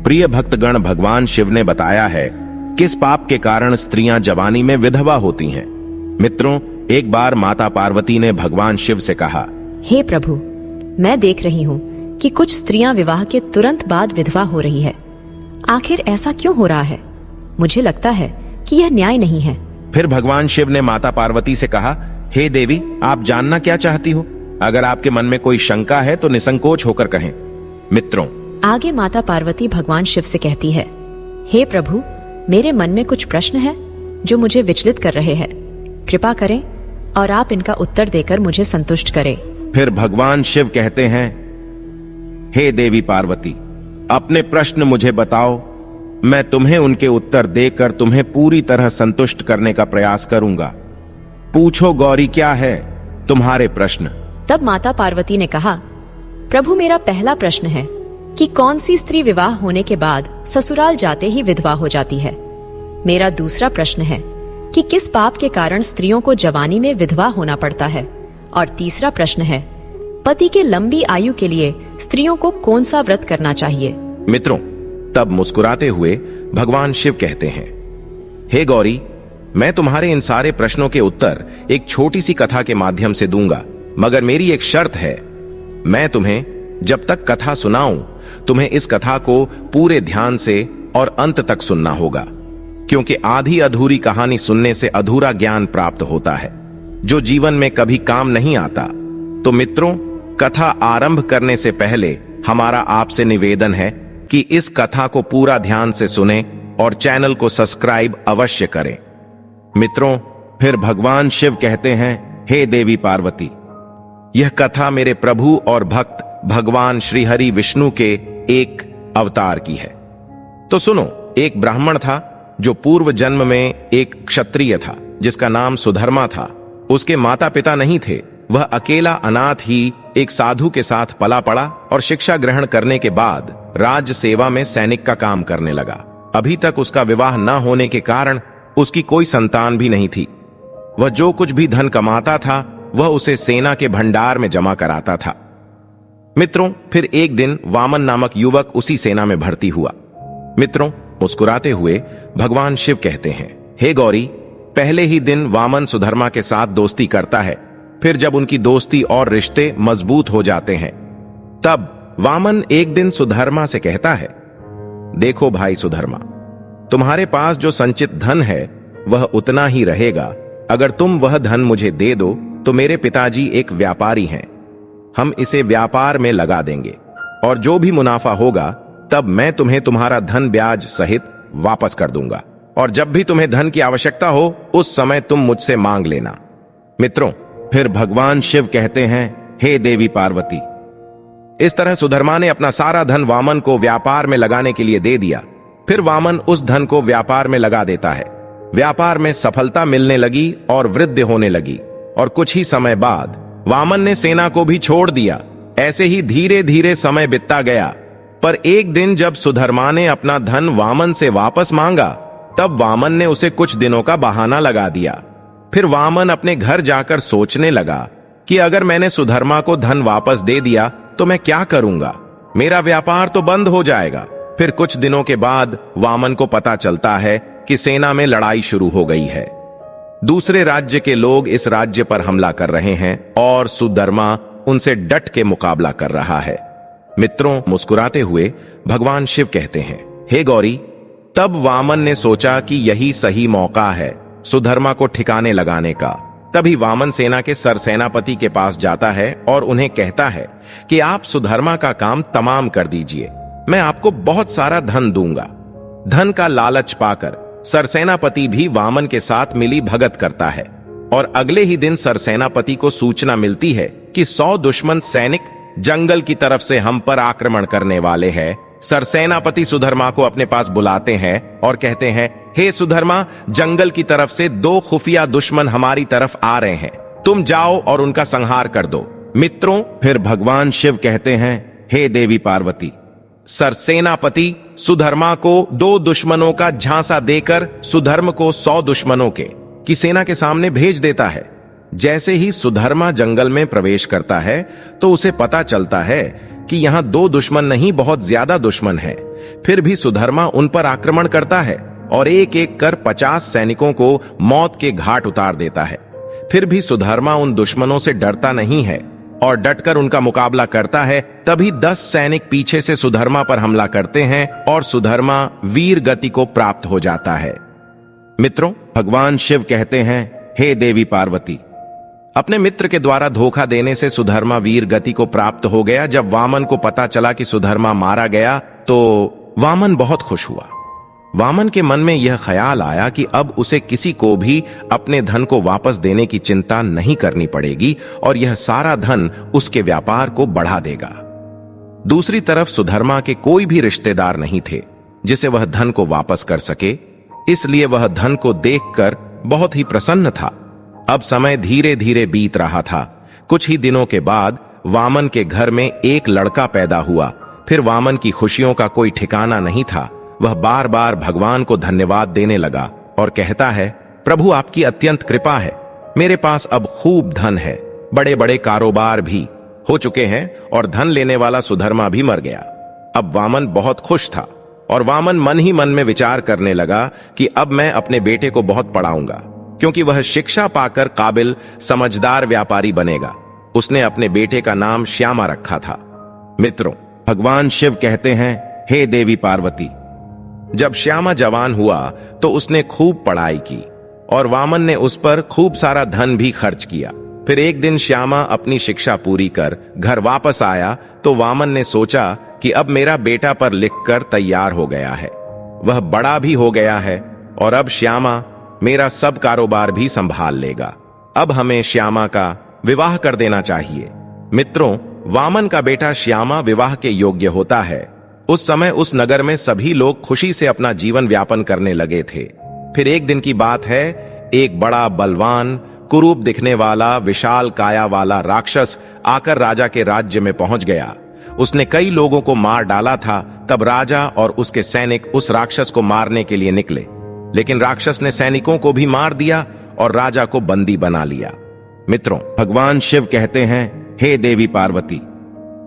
प्रिय भक्तगण, भगवान शिव ने बताया है किस पाप के कारण स्त्रियां जवानी में विधवा होती हैं। मित्रों, एक बार माता पार्वती ने भगवान शिव से कहा, हे प्रभु, मैं देख रही हूँ कि कुछ स्त्रियां विवाह के तुरंत बाद विधवा हो रही है। आखिर ऐसा क्यों हो रहा है? मुझे लगता है कि यह न्याय नहीं है। फिर भगवान शिव ने माता पार्वती से कहा, हे देवी, आप जानना क्या चाहती हो? अगर आपके मन में कोई शंका है तो निसंकोच होकर कहें। मित्रों, आगे माता पार्वती भगवान शिव से कहती है, हे प्रभु, मेरे मन में कुछ प्रश्न है जो मुझे विचलित कर रहे हैं। कृपा करें और आप इनका उत्तर देकर मुझे संतुष्ट करें। फिर भगवान शिव कहते हैं, हे देवी पार्वती, अपने प्रश्न मुझे बताओ, मैं तुम्हें उनके उत्तर देकर तुम्हें पूरी तरह संतुष्ट करने का प्रयास करूंगा। पूछो गौरी, क्या है तुम्हारे प्रश्न? तब माता पार्वती ने कहा, प्रभु, मेरा पहला प्रश्न है कि कौन सी स्त्री विवाह होने के बाद ससुराल जाते ही विधवा हो जाती है। मेरा दूसरा प्रश्न है कि किस पाप के कारण स्त्रियों को जवानी में विधवा होना पड़ता है। और तीसरा प्रश्न है, पति के लंबी आयु के लिए स्त्रियों को कौन सा व्रत करना चाहिए। मित्रों, तब मुस्कुराते हुए भगवान शिव कहते हैं, हे गौरी, मैं तुम्हारे इन सारे प्रश्नों के उत्तर एक छोटी सी कथा के माध्यम से दूंगा, मगर मेरी एक शर्त है। मैं तुम्हें जब तक कथा सुनाऊं, तुम्हें इस कथा को पूरे ध्यान से और अंत तक सुनना होगा, क्योंकि आधी अधूरी कहानी सुनने से अधूरा ज्ञान प्राप्त होता है जो जीवन में कभी काम नहीं आता। तो मित्रों, कथा आरंभ करने से पहले हमारा आपसे निवेदन है कि इस कथा को पूरा ध्यान से सुने और चैनल को सब्सक्राइब अवश्य करें। मित्रों, फिर भगवान शिव कहते हैं, हे देवी पार्वती, यह कथा मेरे प्रभु और भक्त भगवान श्री हरि विष्णु के एक अवतार की है। तो सुनो, एक ब्राह्मण था जो पूर्व जन्म में एक क्षत्रिय था जिसका नाम सुधर्मा था। उसके माता पिता नहीं थे। वह अकेला अनाथ ही एक साधु के साथ पला पड़ा और शिक्षा ग्रहण करने के बाद राज्य सेवा में सैनिक का काम करने लगा। अभी तक उसका विवाह न होने के कारण उसकी कोई संतान भी नहीं थी। वह जो कुछ भी धन कमाता था वह उसे सेना के भंडार में जमा कराता था। मित्रों, फिर एक दिन वामन नामक युवक उसी सेना में भर्ती हुआ। मित्रों, मुस्कुराते हुए भगवान शिव कहते हैं, हे गौरी, पहले ही दिन वामन सुधर्मा के साथ दोस्ती करता है। फिर जब उनकी दोस्ती और रिश्ते मजबूत हो जाते हैं, तब वामन एक दिन सुधर्मा से कहता है, देखो भाई सुधर्मा, तुम्हारे पास जो संचित धन है वह उतना ही रहेगा। अगर तुम वह धन मुझे दे दो तो मेरे पिताजी एक व्यापारी हैं, हम इसे व्यापार में लगा देंगे और जो भी मुनाफा होगा तब मैं तुम्हें तुम्हारा धन ब्याज सहित वापस कर दूंगा, और जब भी तुम्हें धन की आवश्यकता हो उस समय तुम मुझसे मांग लेना। मित्रों, फिर भगवान शिव कहते हैं, हे देवी पार्वती, इस तरह सुधर्मा ने अपना सारा धन वामन को व्यापार में लगाने के लिए दे दिया। फिर वामन उस धन को व्यापार में लगा देता है। व्यापार में सफलता मिलने लगी और वृद्धि होने लगी, और कुछ ही समय बाद वामन ने सेना को भी छोड़ दिया। ऐसे ही धीरे धीरे समय बीतता गया। पर एक दिन जब सुधर्मा ने अपना धन वामन से वापस मांगा, तब वामन ने उसे कुछ दिनों का बहाना लगा दिया। फिर वामन अपने घर जाकर सोचने लगा कि अगर मैंने सुधर्मा को धन वापस दे दिया तो मैं क्या करूंगा, मेरा व्यापार तो बंद हो जाएगा। फिर कुछ दिनों के बाद वामन को पता चलता है कि सेना में लड़ाई शुरू हो गई है। दूसरे राज्य के लोग इस राज्य पर हमला कर रहे हैं और सुधर्मा उनसे डट के मुकाबला कर रहा है। मित्रों, मुस्कुराते हुए भगवान शिव कहते हैं, हे गौरी, तब वामन ने सोचा कि यही सही मौका है सुधर्मा को ठिकाने लगाने का। तभी वामन सेना के सरसेनापति के पास जाता है और उन्हें कहता है कि आप सुधर्मा का काम तमाम कर दीजिए, मैं आपको बहुत सारा धन दूंगा। धन का लालच पाकर सरसेनापति भी वामन के साथ मिली भगत करता है, और अगले ही दिन सरसेनापति को सूचना मिलती है कि 100 दुश्मन सैनिक जंगल की तरफ से हम पर आक्रमण करने वाले हैं। सरसेनापति सुधर्मा को अपने पास बुलाते हैं और कहते हैं, हे सुधर्मा, जंगल की तरफ से 2 खुफिया दुश्मन हमारी तरफ आ रहे हैं, तुम जाओ और उनका संहार कर दो। मित्रों, फिर भगवान शिव कहते हैं, हे देवी पार्वती, सरसेनापति सुधर्मा को 2 दुश्मनों का झांसा देकर सुधर्म को 100 दुश्मनों की सेना के सामने भेज देता है। जैसे ही सुधर्मा जंगल में प्रवेश करता है तो उसे पता चलता है कि यहां दो दुश्मन नहीं, बहुत ज्यादा दुश्मन हैं। फिर भी सुधर्मा उन पर आक्रमण करता है और एक एक कर 50 सैनिकों को मौत के घाट उतार देता है। फिर भी सुधर्मा उन दुश्मनों से डरता नहीं है और डटकर उनका मुकाबला करता है। तभी 10 सैनिक पीछे से सुधर्मा पर हमला करते हैं और सुधर्मा वीर गति को प्राप्त हो जाता है। मित्रों, भगवान शिव कहते हैं, हे देवी पार्वती, अपने मित्र के द्वारा धोखा देने से सुधर्मा वीर गति को प्राप्त हो गया। जब वामन को पता चला कि सुधर्मा मारा गया तो वामन बहुत खुश हुआ। वामन के मन में यह ख्याल आया कि अब उसे किसी को भी अपने धन को वापस देने की चिंता नहीं करनी पड़ेगी और यह सारा धन उसके व्यापार को बढ़ा देगा। दूसरी तरफ सुधर्मा के कोई भी रिश्तेदार नहीं थे जिसे वह धन को वापस कर सके, इसलिए वह धन को देखकर बहुत ही प्रसन्न था। अब समय धीरे धीरे बीत रहा था। कुछ ही दिनों के बाद वामन के घर में एक लड़का पैदा हुआ। फिर वामन की खुशियों का कोई ठिकाना नहीं था। वह बार बार भगवान को धन्यवाद देने लगा और कहता है, प्रभु आपकी अत्यंत कृपा है, मेरे पास अब खूब धन है, बड़े बड़े कारोबार भी हो चुके हैं और धन लेने वाला सुधर्मा भी मर गया। अब वामन बहुत खुश था और वामन मन ही मन में विचार करने लगा कि अब मैं अपने बेटे को बहुत पढ़ाऊंगा, क्योंकि वह शिक्षा पाकर काबिल समझदार व्यापारी बनेगा। उसने अपने बेटे का नाम श्यामा रखा था। मित्रों, भगवान शिव कहते हैं, हे देवी पार्वती, जब श्यामा जवान हुआ तो उसने खूब पढ़ाई की और वामन ने उस पर खूब सारा धन भी खर्च किया। फिर एक दिन श्यामा अपनी शिक्षा पूरी कर घर वापस आया तो वामन ने सोचा कि अब मेरा बेटा पर लिखकर तैयार हो गया है, वह बड़ा भी हो गया है और अब श्यामा मेरा सब कारोबार भी संभाल लेगा। अब हमें श्यामा का विवाह कर देना चाहिए। मित्रों, वामन का बेटा श्यामा विवाह के योग्य होता है। उस समय उस नगर में सभी लोग खुशी से अपना जीवन व्यापन करने लगे थे। फिर एक दिन की बात है, एक बड़ा बलवान कुरूप दिखने वाला विशाल काया वाला राक्षस आकर राजा के राज्य में पहुंच गया। उसने कई लोगों को मार डाला था। तब राजा और उसके सैनिक उस राक्षस को मारने के लिए निकले, लेकिन राक्षस ने सैनिकों को भी मार दिया और राजा को बंदी बना लिया। मित्रों, भगवान शिव कहते हैं, हे देवी पार्वती,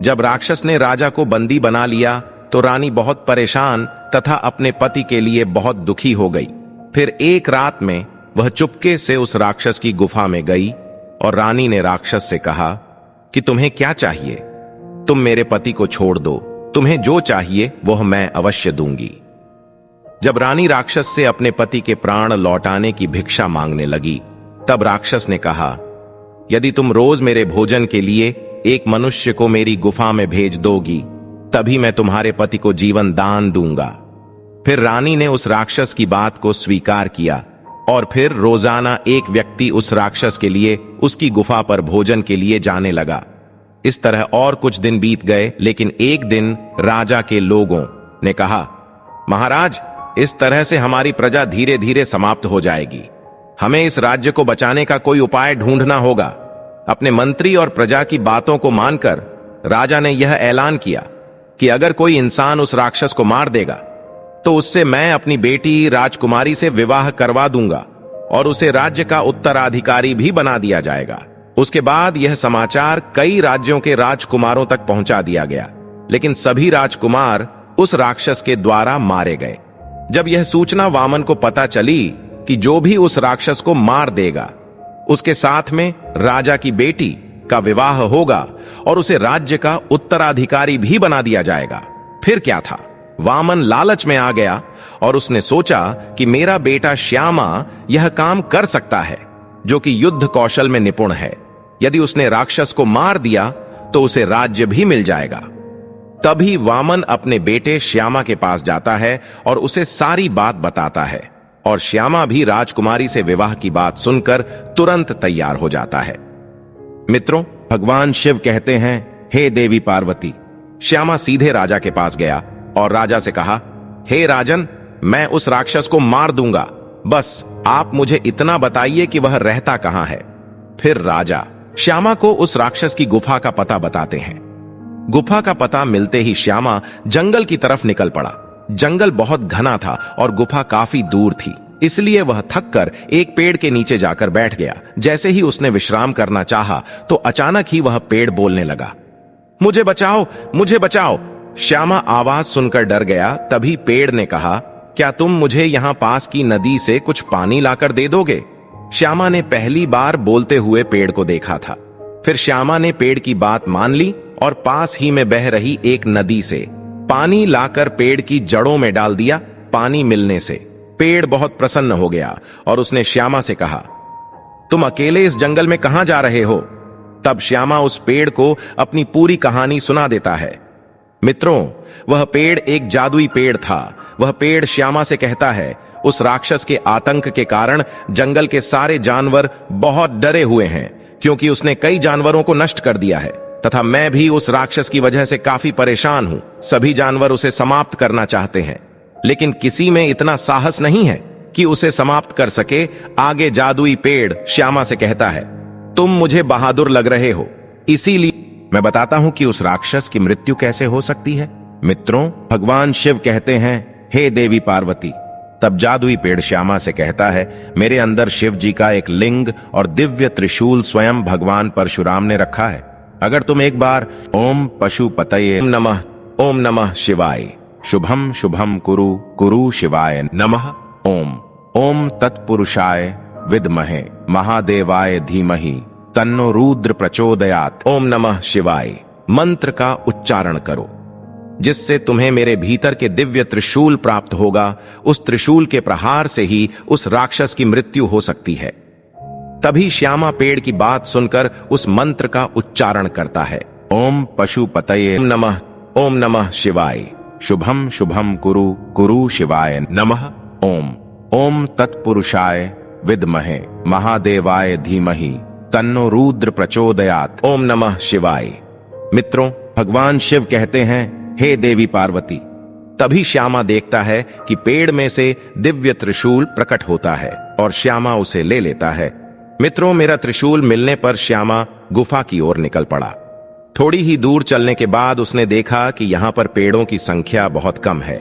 जब राक्षस ने राजा को बंदी बना लिया तो रानी बहुत परेशान तथा अपने पति के लिए बहुत दुखी हो गई। फिर एक रात में वह चुपके से उस राक्षस की गुफा में गई और रानी ने राक्षस से कहा कि तुम्हें क्या चाहिए, तुम मेरे पति को छोड़ दो, तुम्हें जो चाहिए वह मैं अवश्य दूंगी। जब रानी राक्षस से अपने पति के प्राण लौटाने की भिक्षा मांगने लगी, तब राक्षस ने कहा, यदि तुम रोज मेरे भोजन के लिए एक मनुष्य को मेरी गुफा में भेज दोगी, तभी मैं तुम्हारे पति को जीवन दान दूंगा। फिर रानी ने उस राक्षस की बात को स्वीकार किया और फिर रोजाना एक व्यक्ति उस राक्षस के लिए उसकी गुफा पर भोजन के लिए जाने लगा। इस तरह और कुछ दिन बीत गए, लेकिन एक दिन राजा के लोगों ने कहा, महाराज, इस तरह से हमारी प्रजा धीरे धीरे समाप्त हो जाएगी। हमें इस राज्य को बचाने का कोई उपाय ढूंढना होगा। अपने मंत्री और प्रजा की बातों को मानकर राजा ने यह ऐलान किया कि अगर कोई इंसान उस राक्षस को मार देगा तो उससे मैं अपनी बेटी राजकुमारी से विवाह करवा दूंगा और उसे राज्य का उत्तराधिकारी भी बना दिया जाएगा। उसके बाद यह समाचार कई राज्यों के राजकुमारों तक पहुंचा दिया गया, लेकिन सभी राजकुमार उस राक्षस के द्वारा मारे गए। जब यह सूचना वामन को पता चली कि जो भी उस राक्षस को मार देगा उसके साथ में राजा की बेटी का विवाह होगा और उसे राज्य का उत्तराधिकारी भी बना दिया जाएगा, फिर क्या था, वामन लालच में आ गया और उसने सोचा कि मेरा बेटा श्यामा यह काम कर सकता है, जो कि युद्ध कौशल में निपुण है। यदि उसने राक्षस को मार दिया तो उसे राज्य भी मिल जाएगा। तभी वामन अपने बेटे श्यामा के पास जाता है और उसे सारी बात बताता है और श्यामा भी राजकुमारी से विवाह की बात सुनकर तुरंत तैयार हो जाता है। मित्रों, भगवान शिव कहते हैं, हे देवी पार्वती, श्यामा सीधे राजा के पास गया और राजा से कहा, हे राजन, मैं उस राक्षस को मार दूंगा, बस आप मुझे इतना बताइए कि वह रहता कहां है। फिर राजा श्यामा को उस राक्षस की गुफा का पता बताते हैं। गुफा का पता मिलते ही श्यामा जंगल की तरफ निकल पड़ा। जंगल बहुत घना था और गुफा काफी दूर थी, इसलिए वह थककर एक पेड़ के नीचे जाकर बैठ गया। जैसे ही उसने विश्राम करना चाहा तो अचानक ही वह पेड़ बोलने लगा। मुझे बचाओ, मुझे बचाओ। श्यामा आवाज सुनकर डर गया। तभी पेड़ ने कहा, क्या तुम मुझे यहां पास की नदी से कुछ पानी लाकर दे दोगे? श्यामा ने पहली बार बोलते हुए पेड़ को देखा था। फिर श्यामा ने पेड़ की बात मान ली और पास ही में बह रही एक नदी से पानी लाकर पेड़ की जड़ों में डाल दिया। पानी मिलने से पेड़ बहुत प्रसन्न हो गया और उसने श्यामा से कहा, तुम अकेले इस जंगल में कहां जा रहे हो? तब श्यामा उस पेड़ को अपनी पूरी कहानी सुना देता है। मित्रों, वह पेड़ एक जादुई पेड़ था। वह पेड़ श्यामा से कहता है, उस राक्षस के आतंक के कारण जंगल के सारे जानवर बहुत डरे हुए हैं, क्योंकि उसने कई जानवरों को नष्ट कर दिया है, तथा मैं भी उस राक्षस की वजह से काफी परेशान हूं। सभी जानवर उसे समाप्त करना चाहते हैं, लेकिन किसी में इतना साहस नहीं है कि उसे समाप्त कर सके। आगे जादुई पेड़ श्यामा से कहता है, तुम मुझे बहादुर लग रहे हो, इसीलिए मैं बताता हूं कि उस राक्षस की मृत्यु कैसे हो सकती है। मित्रों, भगवान शिव कहते हैं, हे देवी पार्वती। तब जादुई पेड़ श्यामा से कहता है, मेरे अंदर शिव जी का एक लिंग और दिव्य त्रिशूल स्वयं भगवान परशुराम ने रखा है। अगर तुम एक बार ओम पशुपतये नमः, ओम नमः शिवाय, शुभम शुभम कुरु कुरु शिवाय नमः, ओम ओम तत्पुरुषाय विद्महे महादेवाय धीमहि तन्नो रुद्र प्रचोदयात, ओम नमः शिवाय मंत्र का उच्चारण करो, जिससे तुम्हें मेरे भीतर के दिव्य त्रिशूल प्राप्त होगा। उस त्रिशूल के प्रहार से ही उस राक्षस की मृत्यु हो सकती है। तभी श्यामा पेड़ की बात सुनकर उस मंत्र का उच्चारण करता है, ओम पशुपतये नमः, ओम नमः शिवाय, शुभम शुभम कुरु कुरु शिवाय नमः, ओम ओम तत्पुरुषाय विद्महे महादेवाय धीमहि तन्नो रुद्र प्रचोदयात, ओम नमः शिवाय। मित्रों, भगवान शिव कहते हैं, हे देवी पार्वती। तभी श्यामा देखता है कि पेड़ में से दिव्य त्रिशूल प्रकट होता है और श्यामा उसे ले लेता है। मित्रों, मेरा त्रिशूल मिलने पर श्यामा गुफा की ओर निकल पड़ा। थोड़ी ही दूर चलने के बाद उसने देखा कि यहाँ पर पेड़ों की संख्या बहुत कम है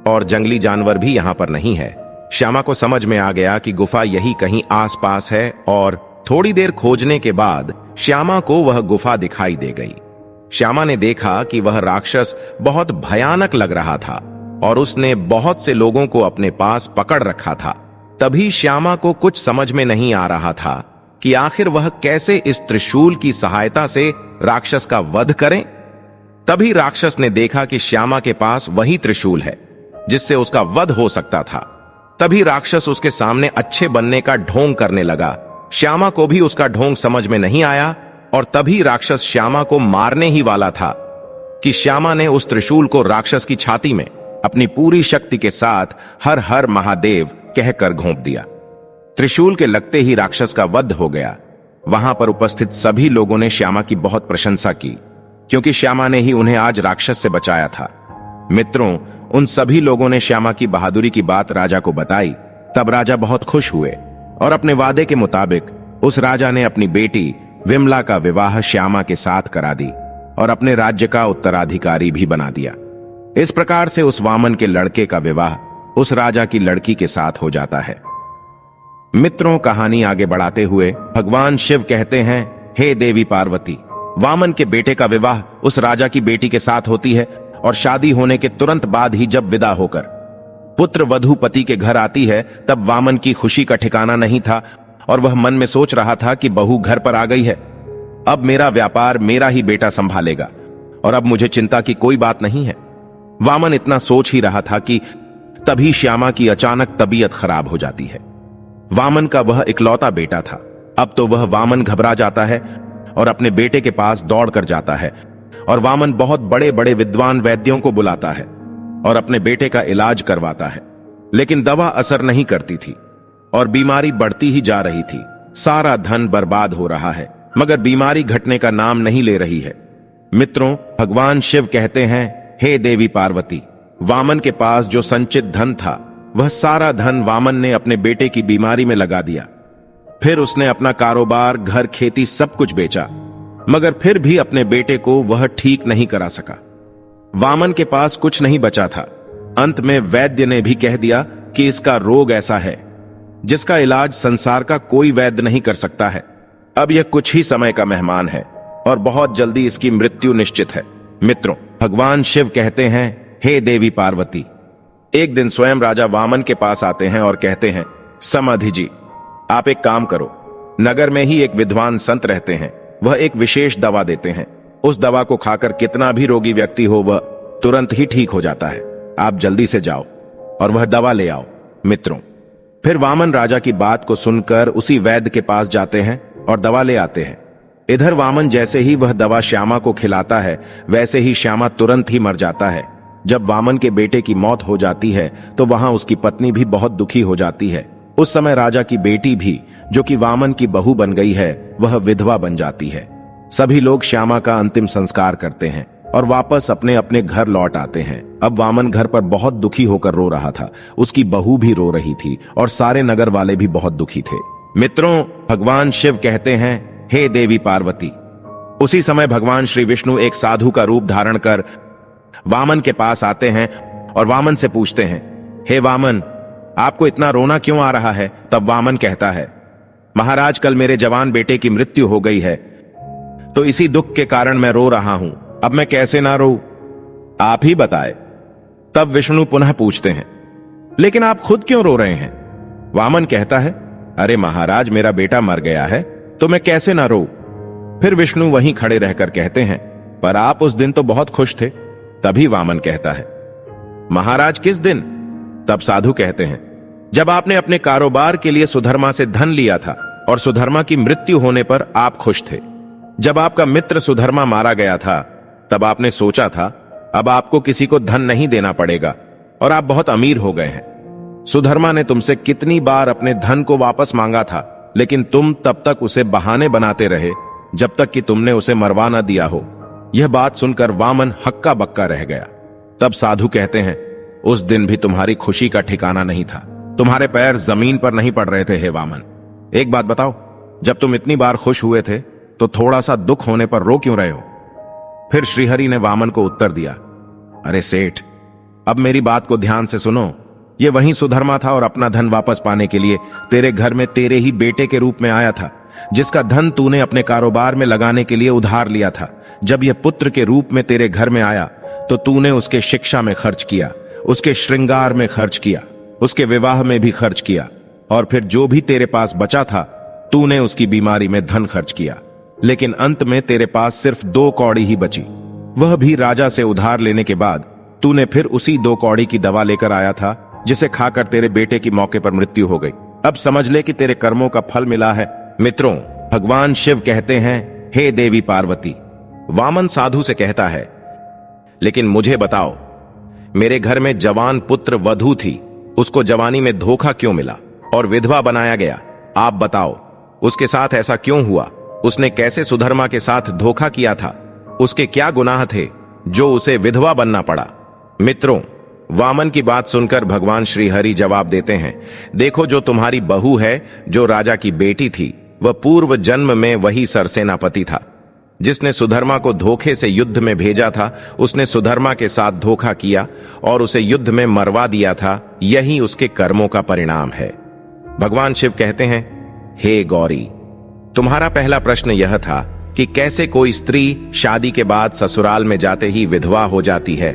और जंगली जानवर भी यहाँ पर नहीं है। श्यामा को समझ में आ गया कि गुफा यही कहीं आसपास है और थोड़ी देर खोजने के बाद श्यामा को वह गुफा दिखाई दे गई। श्यामा ने देखा कि वह राक्षस बहुत भयानक लग रहा था और उसने बहुत से लोगों को अपने पास पकड़ रखा था। तभी श्यामा को कुछ समझ में नहीं आ रहा था कि आखिर वह कैसे इस त्रिशूल की सहायता से राक्षस का वध करें। तभी राक्षस ने देखा कि श्यामा के पास वही त्रिशूल है जिससे उसका वध हो सकता था। तभी राक्षस उसके सामने अच्छे बनने का ढोंग करने लगा। श्यामा को भी उसका ढोंग समझ में नहीं आया और तभी राक्षस श्यामा को मारने ही वाला था कि श्यामा ने उस त्रिशूल को राक्षस की छाती में अपनी पूरी शक्ति के साथ हर हर महादेव कहकर घोंप दिया। त्रिशूल के लगते ही राक्षस का वध हो गया। वहां पर उपस्थित सभी लोगों ने श्यामा की बहुत प्रशंसा की, क्योंकि श्यामा ने ही उन्हें आज राक्षस से बचाया था। मित्रों, उन सभी लोगों ने श्यामा की बहादुरी की बात राजा को बताई। तब राजा बहुत खुश हुए और अपने वादे के मुताबिक उस राजा ने अपनी बेटी विमला का विवाह श्यामा के साथ करा दी और अपने राज्य का उत्तराधिकारी भी बना दिया। इस प्रकार से उस वामन के लड़के का विवाह उस राजा की लड़की के साथ हो जाता है। मित्रों, कहानी आगे बढ़ाते हुए भगवान शिव कहते हैं, हे देवी पार्वती, वामन के बेटे का विवाह उस राजा की बेटी के साथ होती है और शादी होने के तुरंत बाद ही जब विदा होकर पुत्र वधू पति के घर आती है, तब वामन की खुशी का ठिकाना नहीं था और वह मन में सोच रहा था कि बहू घर पर आ गई है, अब मेरा व्यापार मेरा ही बेटा संभालेगा और अब मुझे चिंता की कोई बात नहीं है। वामन इतना सोच ही रहा था कि तभी श्यामा की अचानक तबीयत खराब हो जाती है। वामन का वह इकलौता बेटा था। अब तो वह वामन घबरा जाता है और अपने बेटे के पास दौड़ कर जाता है और वामन बहुत बड़े बड़े विद्वान वैद्यों को बुलाता है और अपने बेटे का इलाज करवाता है, लेकिन दवा असर नहीं करती थी और बीमारी बढ़ती ही जा रही थी। सारा धन बर्बाद हो रहा है, मगर बीमारी घटने का नाम नहीं ले रही है। मित्रों, भगवान शिव कहते हैं, हे देवी पार्वती, वामन के पास जो संचित धन था, वह सारा धन वामन ने अपने बेटे की बीमारी में लगा दिया। फिर उसने अपना कारोबार, घर, खेती सब कुछ बेचा, मगर फिर भी अपने बेटे को वह ठीक नहीं करा सका। वामन के पास कुछ नहीं बचा था। अंत में वैद्य ने भी कह दिया कि इसका रोग ऐसा है जिसका इलाज संसार का कोई वैद्य नहीं कर सकता है। अब यह कुछ ही समय का मेहमान है और बहुत जल्दी इसकी मृत्यु निश्चित है। मित्रों, भगवान शिव कहते हैं, हे देवी पार्वती। एक दिन स्वयं राजा वामन के पास आते हैं और कहते हैं, समाधि जी, आप एक काम करो। नगर में ही एक विद्वान संत रहते हैं, वह एक विशेष दवा देते हैं। उस दवा को खाकर कितना भी रोगी व्यक्ति हो वह तुरंत ही ठीक हो जाता है। आप जल्दी से जाओ और वह दवा ले आओ। मित्रों, फिर वामन राजा की बात को सुनकर उसी वैद्य के पास जाते हैं और दवा ले आते हैं। इधर वामन जैसे ही वह दवा श्यामा को खिलाता है, वैसे ही श्यामा तुरंत ही मर जाता है। जब वामन के बेटे की मौत हो जाती है तो वहां उसकी पत्नी भी बहुत दुखी हो जाती है। उस समय राजा की बेटी भी, जो कि वामन की बहू बन गई है, वह विधवा बन जाती है। सभी लोग श्यामा का अंतिम संस्कार करते हैं और वापस अपने अपने घर लौट आते हैं। अब वामन घर पर बहुत दुखी होकर रो रहा था, उसकी बहू भी रो रही थी और सारे नगर वाले भी बहुत दुखी थे। मित्रों, भगवान शिव कहते हैं, हे देवी पार्वती। उसी समय भगवान श्री विष्णु एक साधु का रूप धारण कर वामन के पास आते हैं और वामन से पूछते हैं, हे वामन, आपको इतना रोना क्यों आ रहा है? तब वामन कहता है, महाराज, कल मेरे जवान बेटे की मृत्यु हो गई है, तो इसी दुख के कारण मैं रो रहा हूं। अब मैं कैसे ना रो, आप ही बताए। तब विष्णु पुनः पूछते हैं, लेकिन आप खुद क्यों रो रहे हैं? वामन कहता है, अरे महाराज, मेरा बेटा मर गया है तो मैं कैसे ना रो। फिर विष्णु वहीं खड़े रहकर कहते हैं, पर आप उस दिन तो बहुत खुश थे। तभी वामन कहता है, महाराज, किस दिन? तब साधु कहते हैं, जब आपने अपने कारोबार के लिए सुधर्मा से धन लिया था और सुधर्मा की मृत्यु होने पर आप खुश थे। जब आपका मित्र सुधर्मा मारा गया था तब आपने सोचा था अब आपको किसी को धन नहीं देना पड़ेगा और आप बहुत अमीर हो गए हैं। सुधर्मा ने तुमसे कितनी बार अपने धन को वापस मांगा था, लेकिन तुम तब तक उसे बहाने बनाते रहे जब तक कि तुमने उसे मरवा न दिया हो। यह बात सुनकर वामन हक्का बक्का रह गया। तब साधु कहते हैं, उस दिन भी तुम्हारी खुशी का ठिकाना नहीं था, तुम्हारे पैर जमीन पर नहीं पड़ रहे थे। हे वामन, एक बात बताओ, जब तुम इतनी बार खुश हुए थे तो थोड़ा सा दुख होने पर रो क्यों रहे हो? फिर श्रीहरि ने वामन को उत्तर दिया, अरे सेठ, अब मेरी बात को ध्यान से सुनो। ये वही सुधर्मा था और अपना धन वापस पाने के लिए तेरे घर में तेरे ही बेटे के रूप में आया था, जिसका धन तूने अपने कारोबार में लगाने के लिए उधार लिया था। जब यह पुत्र के रूप में तेरे घर में आया तो तूने उसके शिक्षा में खर्च किया, उसके श्रृंगार में खर्च किया, उसके विवाह में भी खर्च किया, और फिर जो भी तेरे पास बचा था तूने उसकी बीमारी में धन खर्च किया। लेकिन अंत में तेरे पास सिर्फ 2 कौड़ी ही बची, वह भी राजा से उधार लेने के बाद तूने फिर उसी 2 कौड़ी की दवा लेकर आया था, जिसे खाकर तेरे बेटे की मौके पर मृत्यु हो गई। अब समझ ले कि तेरे कर्मों का फल मिला है। मित्रों, भगवान शिव कहते हैं, हे देवी पार्वती। वामन साधु से कहता है, लेकिन मुझे बताओ, मेरे घर में जवान पुत्र वधू थी, उसको जवानी में धोखा क्यों मिला और विधवा बनाया गया? आप बताओ, उसके साथ ऐसा क्यों हुआ? उसने कैसे सुधर्मा के साथ धोखा किया था? उसके क्या गुनाह थे जो उसे विधवा बनना पड़ा? मित्रों, वामन की बात सुनकर भगवान श्री हरि जवाब देते हैं, देखो, जो तुम्हारी बहू है, जो राजा की बेटी थी, वह पूर्व जन्म में वही सरसेनापति था जिसने सुधर्मा को धोखे से युद्ध में भेजा था। उसने सुधर्मा के साथ धोखा किया और उसे युद्ध में मरवा दिया था। यही उसके कर्मों का परिणाम है। भगवान शिव कहते हैं, हे गौरी, तुम्हारा पहला प्रश्न यह था कि कैसे कोई स्त्री शादी के बाद ससुराल में जाते ही विधवा हो जाती है।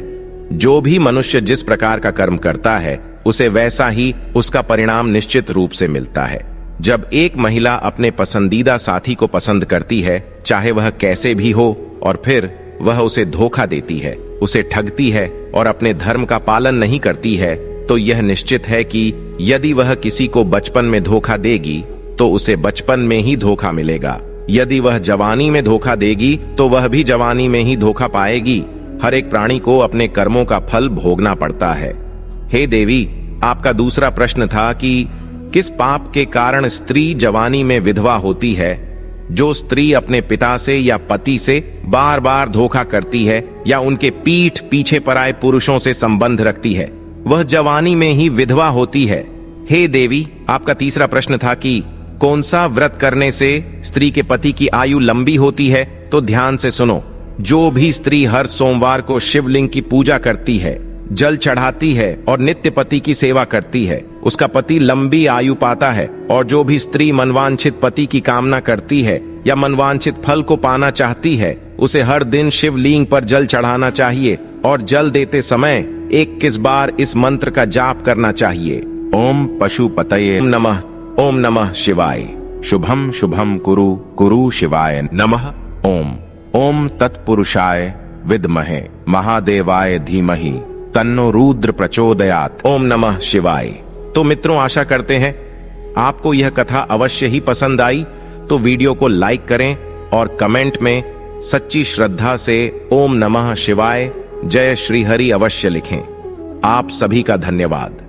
जो भी मनुष्य जिस प्रकार का कर्म करता है उसे वैसा ही उसका परिणाम निश्चित रूप से मिलता है। जब एक महिला अपने पसंदीदा साथी को पसंद करती है, चाहे वह कैसे भी हो, और फिर वह उसे धोखा देती है, उसे ठगती है और अपने धर्म का पालन नहीं करती है, तो यह निश्चित है कि यदि वह किसी को बचपन में धोखा देगी तो उसे बचपन में ही धोखा मिलेगा। यदि वह जवानी में धोखा देगी तो वह भी जवानी में ही धोखा पाएगी। हर एक प्राणी को अपने कर्मों का फल भोगना पड़ता है। हे देवी, आपका दूसरा प्रश्न था कि किस पाप के कारण स्त्री जवानी में विधवा होती है। जो स्त्री अपने पिता से या पति से बार बार धोखा करती है या उनके पीठ पीछे पराए पुरुषों से संबंध रखती है, वह जवानी में ही विधवा होती है। हे देवी, आपका तीसरा प्रश्न था कि कौन सा व्रत करने से स्त्री के पति की आयु लंबी होती है। तो ध्यान से सुनो, जो भी स्त्री हर सोमवार को शिवलिंग की पूजा करती है, जल चढ़ाती है और नित्य पति की सेवा करती है, उसका पति लंबी आयु पाता है। और जो भी स्त्री मनवांछित पति की कामना करती है या मनवांछित फल को पाना चाहती है, उसे हर दिन शिवलिंग पर जल चढ़ाना चाहिए और जल देते समय 21 बार इस मंत्र का जाप करना चाहिए। ओम पशुपतये नमः। ओम नमः शिवाय। शुभम शुभम कुरु कुरु शिवाय नमः। ओम ओम तत्पुरुषाय विद्महे महादेवाय धीमहि तन्नो रुद्र प्रचोदयात्। ओम नमः शिवाय। तो मित्रों, आशा करते हैं आपको यह कथा अवश्य ही पसंद आई। तो वीडियो को लाइक करें और कमेंट में सच्ची श्रद्धा से ओम नमः शिवाय जय श्री हरि अवश्य लिखें। आप सभी का धन्यवाद।